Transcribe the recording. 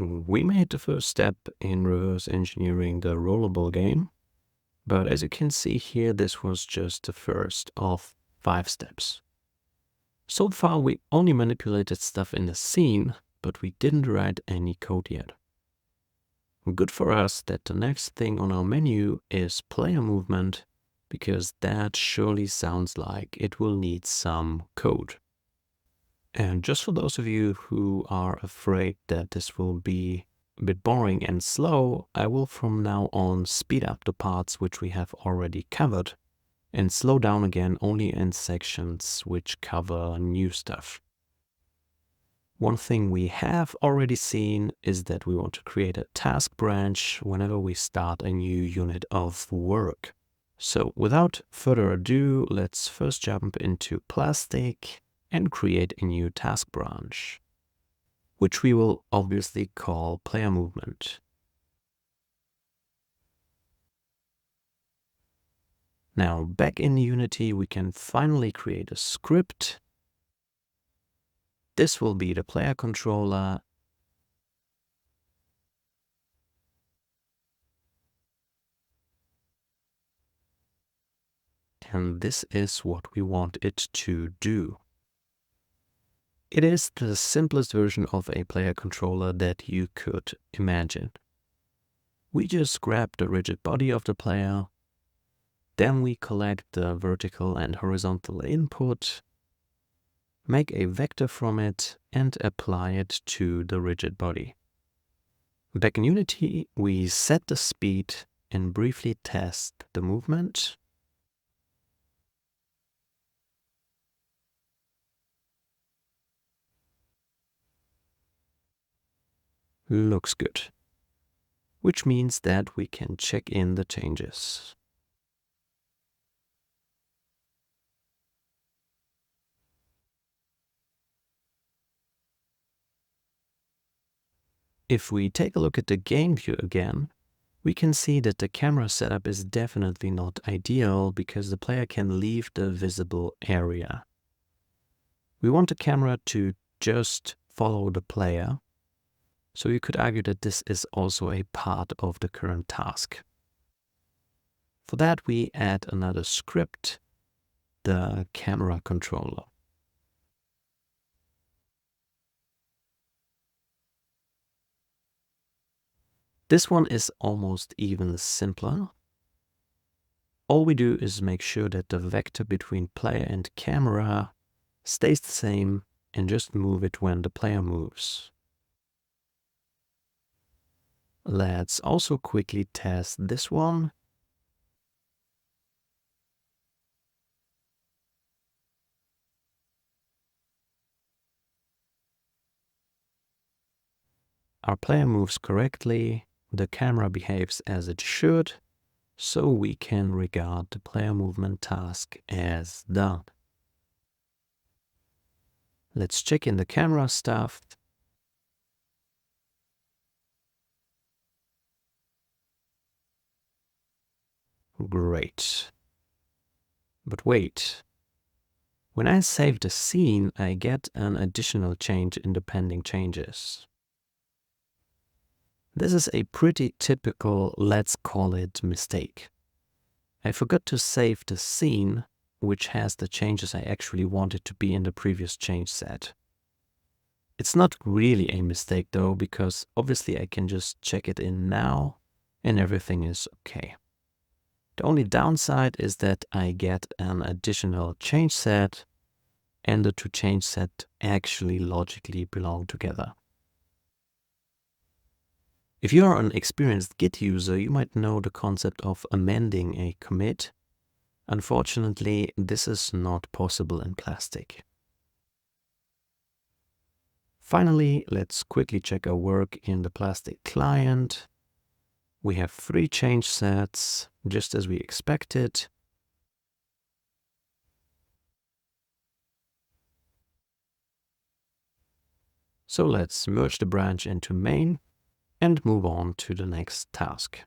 We made the first step in reverse engineering the rollerball game, but as you can see here, this was just the first of 5 steps. So far, we only manipulated stuff in the scene, but we didn't write any code yet. Good for us that the next thing on our menu is player movement, because that surely sounds like it will need some code. And just for those of you who are afraid that this will be a bit boring and slow, I will from now on speed up the parts which we have already covered and slow down again only in sections which cover new stuff. One thing we have already seen is that we want to create a task branch whenever we start a new unit of work. So without further ado, let's first jump into plastic and create a new task branch, which we will obviously call player movement. Now back in Unity, we can finally create a script. This will be the player controller. And this is what we want it to do. It is the simplest version of a player controller that you could imagine. We just grab the rigid body of the player, then we collect the vertical and horizontal input, make a vector from it, and apply it to the rigid body. Back in Unity, we set the speed and briefly test the movement. Looks good. Which means that we can check in the changes. If we take a look at the game view again, we can see that the camera setup is definitely not ideal because the player can leave the visible area. We want the camera to just follow the player, so you could argue that this is also a part of the current task. For that, we add another script, the camera controller. This one is almost even simpler. All we do is make sure that the vector between player and camera stays the same and just move it when the player moves. Let's also quickly test this one. Our player moves correctly, the camera behaves as it should, so we can regard the player movement task as done. Let's check in the camera stuff. Great. But wait. When I save the scene, I get an additional change in the pending changes. This is a pretty typical, let's call it, mistake. I forgot to save the scene, which has the changes I actually wanted to be in the previous change set. It's not really a mistake though, because obviously I can just check it in now and everything is okay. The only downside is that I get an additional change set and the two change sets actually logically belong together. If you are an experienced Git user, you might know the concept of amending a commit. Unfortunately, this is not possible in Plastic. Finally, let's quickly check our work in the Plastic client. We have 3 change sets, just as we expected. So let's merge the branch into main and move on to the next task.